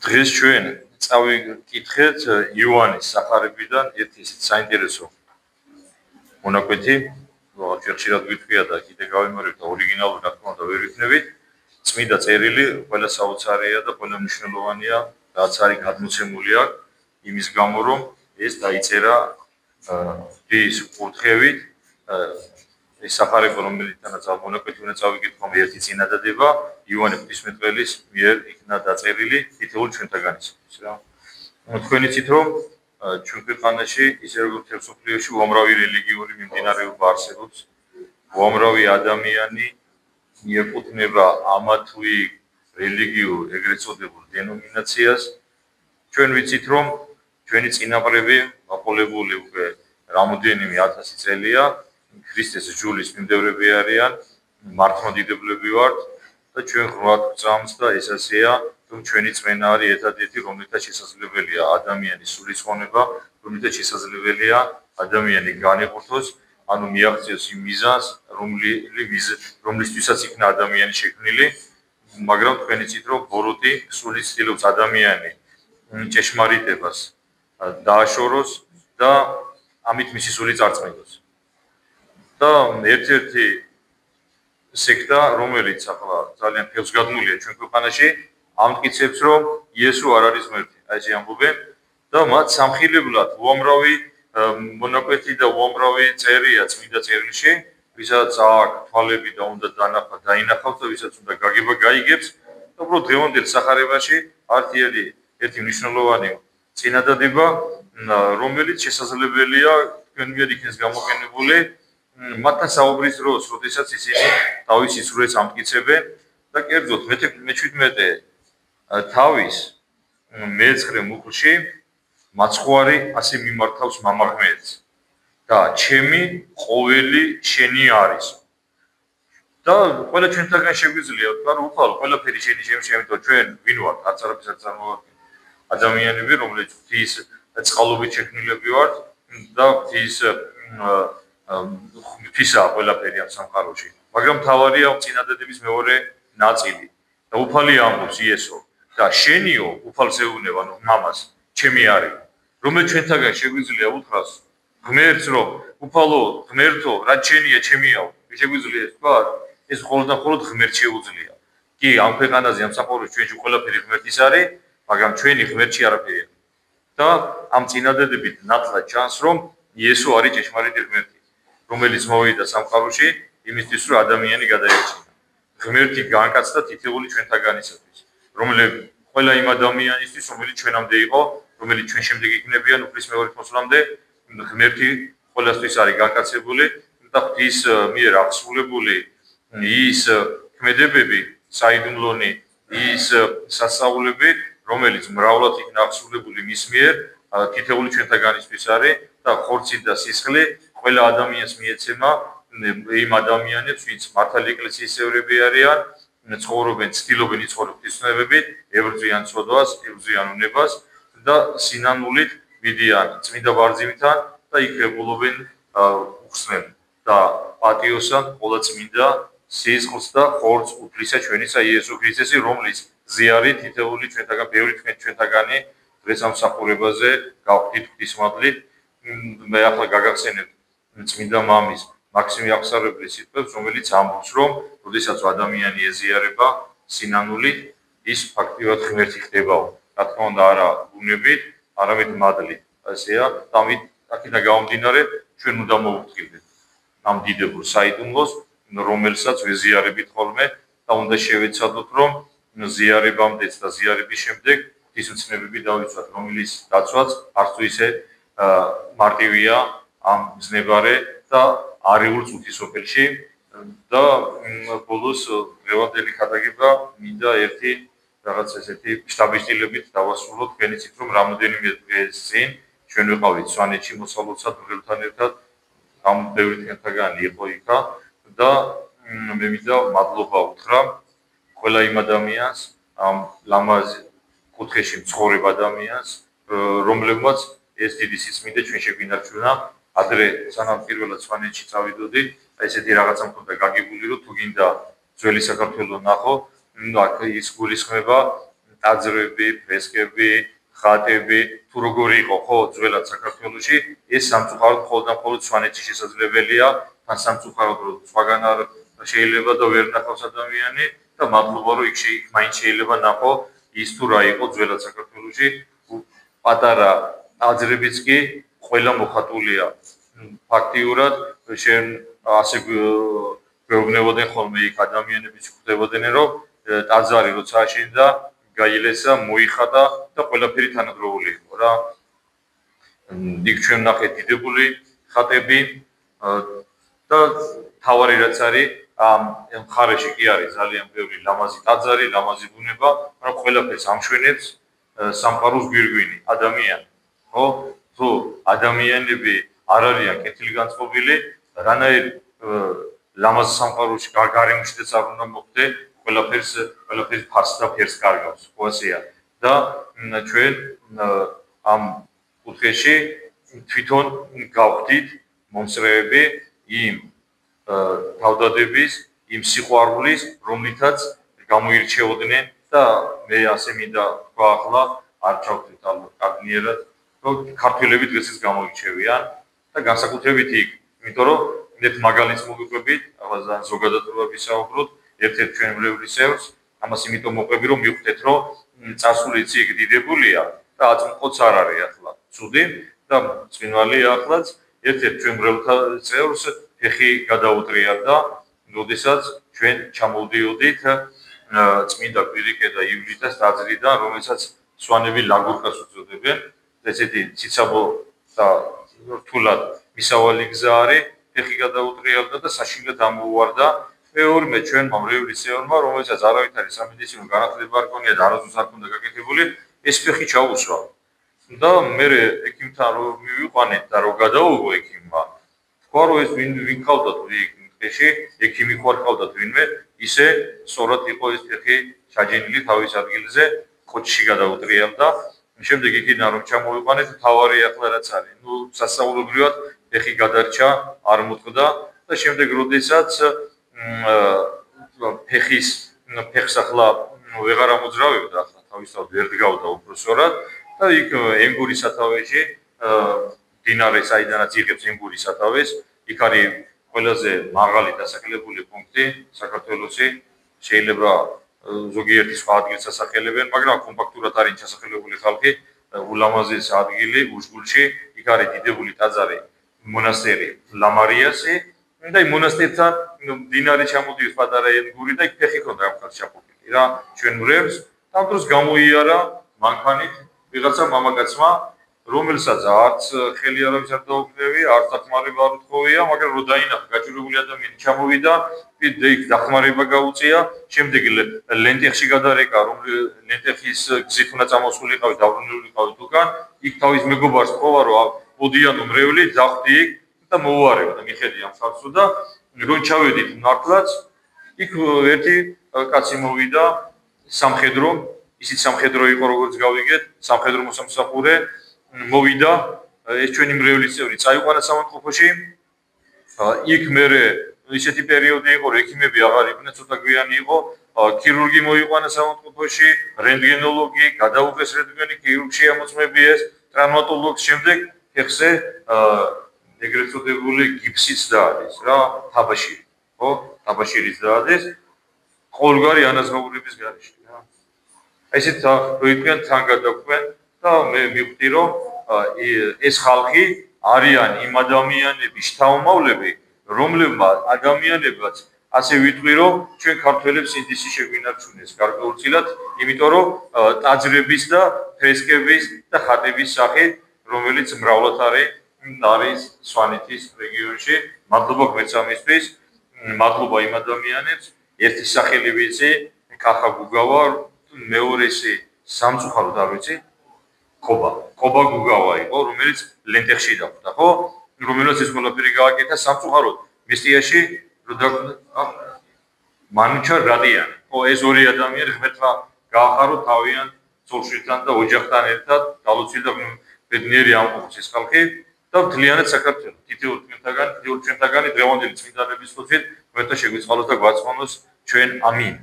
დღეს ჩვენ წავიკითხეთ იოანეს სახარებიდან ერთი ისეთ საინტერესო მონაკვეთი, როგორ ხშირად გითხრია და კიდე გავიმეორებ და ორიგინალური რა თქმა უნდა ვერ ვიქნებით. წმინდა წერილი ყველა საოცარია და ყველა მნიშვნელოვანია, რაც არის გადმოცემული აქ იმის გამო, რომ ეს დაიწერა ის კურთხევით ეს სახარება, რომელთანაც მონაკვეთი უნდა წავიკითხო, ერთი წინადადება იოანე ღვთისმეტყველის მიერ იქნა დაწერილი თითოეულ ჩვენთაგანისთვის რა. თქვენ იცით, რომ ჩვენ ქვეყანაში ისე როგორც მთელ მსოფლიოში უამრავი რელიგიური მიმდინარეობა არსებობს. უამრავი ადამიანი მიეკუთვნება ამა თუ იქ რელიგიურ ეგრეთ წოდებულ დენომინაციას. ჩვენ ვიცით, რომ ჩვენი წინაპრები გაყოლებული უკვე რამოდენიმე 1000 წელია ქრისტეს ჯულის მიმდევრები არიან, მართლმადიდებლები ვართ და ჩვენ ხრვად გვწამს და ეს ასეა, რომ ჩვენი წმენა არის ერთადერთი, რომელთაც შესაძლებელია ადამიანის სულისხმონება, რომელთაც შესაძლებელია ადამიანი განეყურთოს, ანუ მიაღწიოს იმ მიზანს, რომლისთვისაც იქნა ადამიანი შექმნილი, მაგრამ თქვენ იცით, რომ ბოროტი სულით ცდილობს ადამიანი ჭეშმარიტებას დააშოროს და ამით მისი სული წარწმენდოს. და ერთ-ერთი სექტა, რომელიც ახლა ძალიან ფეხს გადმულია ჩვენ ქვეყანაში, ამტკიცებს, რომ იესო არ არის ღმერთი. აი ეს ამბობენ და მათ სამხილებლად უამრავი მონაკვეთი და უამრავი წერია წმინდა წერილში, ვისაც აქვს თვალები და უნდა დაინახავს და ვისაც უნდა გაგება გაიგებს. და უბრალოდ დღევანდელ სახარებაში ართიელი ერთი მნიშვნელოვანი წინადადება, რომელიც შესაძლებელია თქვენ მიერ იქნეს გამოყენებული მათთან საუბრის დროს, როდესაც ისინი თავის სიცრუეს ამტკიცებენ და კერძოდ მე-17 თავის მე-9 მუხლში მაცხვარი ასე მიმართავს მამაღმეეთს და ჩემი ყოველი შენი არის. და ყველა ჩვენთაგან შეგვიძლია ვთქვა, რომ უხალ ყველაფერი შენი შემთხვევით ჩვენ ვინ ვართ, არც არაფერს არ წარმოვადგენ. ადამიანები, რომლებიც ღვთის წყალობით შექმნილები ვართ და ღვთისა ყველაფერი ამ სამყაროში. მაგრამ თავარია წინადადების მეორე ნაწილი და უფალი ამბობს იესო და შენიო უფალს ეუბნება, ანუ მამას, ჩემი არის. რომელიც ჩვენთაგან შეგვიძლია უთხრას ღმერთს, რომ უფალო, ღმერთო, რაც შენია, ჩემიაო. შეგვიძლია თქვა, ეს მხოლოდ და მხოლოდ ღმერთს შეუძლია. კი, ამ ქვეყანაზე, ამ სამყაროში ჩვენში ყველაფერი ღმერთის არის, მაგრამ ჩვენი ღმერთში არაფერია. და ამ წინადადებით ნათლად ჩანს, რომ იესო არის ჭეშმარიტი ღმერთი, რომელიც მოვიდა სამყაროში იმისთვის, რომ ადამიანი გადაერჩინა. ღმერთი განკაცდა თითოეული ჩვენთაგანისათვის, რომელიც ყველა იმ ადამიანისთვის, რომელიც ჩვენამდე იყო, რომელიც ჩვენ შემდეგ იქნებიან უფლის მეორით მოსვლამდე, ღმერთი ყველასთვის არის განკაცებული და ღვთის მიერ აღსრულებული ის ქმედებები, საიდუმლონი, ის სასწაულები, რომელიც მრავლად იქნა აღსრულებული მის მიერ, თითოეული ჩვენთაგანისთვის არის და ხორცი და სისხლი ყველა ადამიანს მიეცემა იმ ადამიანებს, ვინც მართალი ეკლესიის წევრები არიან, ცხოვრობენ, ცდილობენ იცხოვრონ ღვთისმსახურებით, ებრძვიან ცოდვას, ებრძვიან უნებას და სინანულით მიდიან წმინდა ბარძიმთან და იქ ებულობენ უხსნელ და პატიოსან ყოლა წმინდა სისხლს და ხორცს უფლისა ჩვენისა იესო ქრისტესი, რომლის ზიარი თითოეული ჩვენთაგან, ბევრი ჩვენთაგანი დღეს ამსახურებაზე გავხდით ღვთისმადლით. მე ახლა გაგახსენებ წმინდა მამის მაქსიმე აღსარებლის სიტყვებს, რომელიც ამბობს, რომ როდესაც ადამიანი ეზიარება სინანულით, ის ფაქტიურად ღმერთი ხდებაო. რა თქმა უნდა, არა ბუნებით, არამედ მადლით. ასეა, ამით აქედან გამომდინარე, ჩვენ უნდა მოვუხტილდეთ ამ დიდებულ საიდუმლოს, რომელსაც ვეზიარებით ხოლმე და უნდა შევეცადოთ, რომ ზიარებამდეც და ზიარების შემდეგ ღვთისმცნებები დავიცვათ, რომელიც დაცვაც არც თუ ისე მარტივია ამ ზნებარე და არეულ წუთის სოფელში და ბოლოს დღევანდელი ხადაგება მინდა ერთი რაღაც ესეთი შტაბისტილებით დავასრულოთ. თქვენ იცით, რომ რამოდენიმე დღეს წინ ჩვენ ვიყავით სვანეთში მოსალოცად მღერლთან ერთად, ამ ბევრი თქვენთაგანი იყო იქა და მე მინდა მადლობა უთხრა ყველა იმ ადამიანს, ამ ლამაზ კუთხეში მცხოვრებ ადამიანს, რომლებმაც ეს დიდი სიწმინდე ჩვენ შეგვინარჩუნა. ადრე სანამ პირველად სვანეთში წავიდოდი, ესეთი რაღაცა მქონდა გაგებული, რომ თუ გინდა ძველი საქართველო ნახო, აქ ის გულისხმება ტაძრები, ფრესკები, ხატები, თუ როგორი იყო ხო ძველად საქართველოში, ეს სამწუხაროდ მხოლოდ და მხოლოდ სვანეთში შესაძლებელია, თან სამწუხაროდ რომ სხვაგან არ შეიძლება და ვერ ნახავს ადამიანი და მადლობა რომ იქ მაინც შეიძლება ნახო ის თუ რა იყო ძველად საქართველოში, პატარა ტაძრებიც კი ყველა მოხატულია. ფაქტიურად შენ ასე გვეუბნებოდნენ ხოლმე იქ ადამიანები ხვდებოდნენ რომ ტაძარი როცა აშენდა გაილესა, მოიხატა და ყველაფერი თანადროული იყო რა. იქ ჩვენ ნახეთ დიდებული ხატები და თავარი რაც არის ამ მხარეში კი არის ძალიან ბევრი ლამაზი ტაძარი, ლამაზი ბუნება, მაგრამ ყველაფერს ამშვენებს სამყაროს გვირგვინი, ადამიანი. ხო? თუ ადამიანები არ არიან კეთილგანწყობილი, რანაირ ლამაზ სამყაროში გარემოშიც არ უნდა მოხდე, ყველაფერს ფარს და ფერს კარგავს, ხო ასეა. და ჩვენ ამ კუთხეში თვითონ გავხდით მომსწრეები იმ თავდადების, იმ სიყვარულის, რომლითაც გამოირჩეოდნენ და მე ასე მინდა თქვა ახლა არ ჩავთვლით ალბათ კარგნიერად, რომ ქართველები დღესაც გამოირჩევიან და განსაკუთრებით იქ, იმიტომ რომ ერთ მაგალითს მოგიყვებით, ახლა ზოგადად რო ვისაუბროთ, ერთ-ერთ ჩვენებრივ სევრს, ამას იმიტომ მოყვები რომ მივხვდეთ, რომ წარსულიც იქ დიდებულია და აწმყოც არ არის ახლა. ცუდი და წვინვალია ახლაც ერთ-ერთ ჩვენებრივ სევრს ფეხი გადაუტრია და როდესაც ჩვენ ჩამოვდიოდით წმინდა კვირიკე და ივლიტას ტაძრიდან, რომელსაც სვანები ლაგურკას უწოდებენ, ესეთი ციცაბო და რთულად მისავალი გზა არის, ფეხი გადაუტრიალდა და საშინლად ამოუვარდა მეორმე ჩვენმა მრევლის წევრმა, რომელსაც არავითარი სამედიცინო განათლება არ ჰქონია და არასდროს არ ჰქონდა გაკეთებული, ეს ფეხი ჩაუსვა. და მე ექიმთან რომ მივიყვანეთ და რომ გადაუღო ექიმმა, თქვა რომ ეს ვინ ყავდათ ფეხში, ექიმი ხო არ ყავდათ ვინმე, ისე სწორად იყო ეს ფეხი ჩაჯენილი თავის ადგილზე, კოჩში გადაუტრიალდა. შემდეგ იქიდან რომ ჩამოვიყვანეთ, თავარი ახლა რაც არის, სასწაულებრივად ფეხი გადარჩა, არ მოწყდა და შემდეგ როდესაც ფეხს ახლა ვეღარ ამოძრავებდა, ახლა თავისთავად ვერ დგავდა უბრალოდ და იქ ენგურის სათავეში, დინარე საიდანაც იღებს ენგურის სათავეს, იქ არის ყველაზე მაღალი დასახლებული პუნქტი საქართველოში, შეიძლება ზოგიერთი სხვა ადგილს ასახელებენ, მაგრამ კომპაქტურად არის ჩასახლებული ხალხი, ულამაზეს ადგილი უშგულში, იქ არის დიდებული ტაძარი, მონასტერი ლამარიასი და იმ მონასტერთან დინარი ჩამოდიოს პატარა ენგური და იქ ფეხი ქონდა ამ ხალხს ჩაფუქილი რა, ჩვენ მრევლს და ამ დროს გამოიარა მანქანით ვიღაცა მამაკაცმა, რომელსაც არც ხელი არავის არ დაუქმნევი, არც დახმარება არ უთხოვია, მაგრამ რო დაინახა გაჭირვებული ადამიანი ჩამოვიდა, იქ დახმარება გაუწია, შემდეგ ლენტეხში გადარეკა, რომ ლენტეხის გზით უნდა წამოსულიყავი, დაბრუნებულიყავი უკან, იქ თავის მეგობარს თხოვა, რომ მოდიანო მრევლი, ძახდი იქ და მოუარებდა, მიხედი ამ ხალხს და რომ ჩავედით მართლაც, იქ ერთი კაცი მოვიდა სამხედრო, ისიც სამხედრო იყო, როგორც გავიგეთ, სამხედრო მოსამსახურე მოვიდა ეს ჩვენი მრევლის წევრი წაიყვანა სამონტყოფოში იქ მე ისეთი პერიოდი იყო რომ ექიმები აღარ იყვნენ ცოტა გვიანი იყო ქირურგი მოიყვანა სამონტყოფოში რენტგენოლოგი გადაუღეს რენტგენი ქირურგში ამოწმებიეს ტრaumatologს შემდეგ ფეხზე ეგრეთ წოდებული გიფსიც დაადეს რა თაბაშირი ხო თაბაშირიც დაადეს ყოველგვარი ანაზღაურების გარეშე რა ესეთ როიტყვიან თან გადაგვყვენ და მე მივხვდი რომ ეს ხალხი არიან იმ ადამიანების შთამომავლები რომლებმაც ადამიანებაც ასე ვიტყვი რომ ჩვენ ქართველებს ინდისი შეგვინარჩუნეს გარკვეულწილად იმიტომ რომ ტაძრების და ფრესკების და ხატების სახით რომელიც მრავლად არის სვანეთის რეგიონში მადლობა გვეცამისთვის მადლობა იმ ადამიანებს ერთი სახელი ვიცი კახა გუგავა მეორესი სამწუხაროდ არ ვიცი კობა გუგავა იყო რომელიც ლენტეხში დახვდა ხო რომელსაც ეს ყველაფერი გააკეთა სამწუხაროდ მესტიაში მანუჩა რადიანი ხო ეს ორი ადამიანი ღმერთმა გაახარო თავიანთ ცოლშვილთან და ოჯახთან ერთად დალოცილი და ბედნიერი ამყოფს ეს ხალხი და მთლიანად საქართველოს თითოეულ ჩვენთაგანი დღევანდელი წმინდანების ხოცით ღმერთმა შეგვიწყალოს და გვაწყონოს ჩვენ ამინ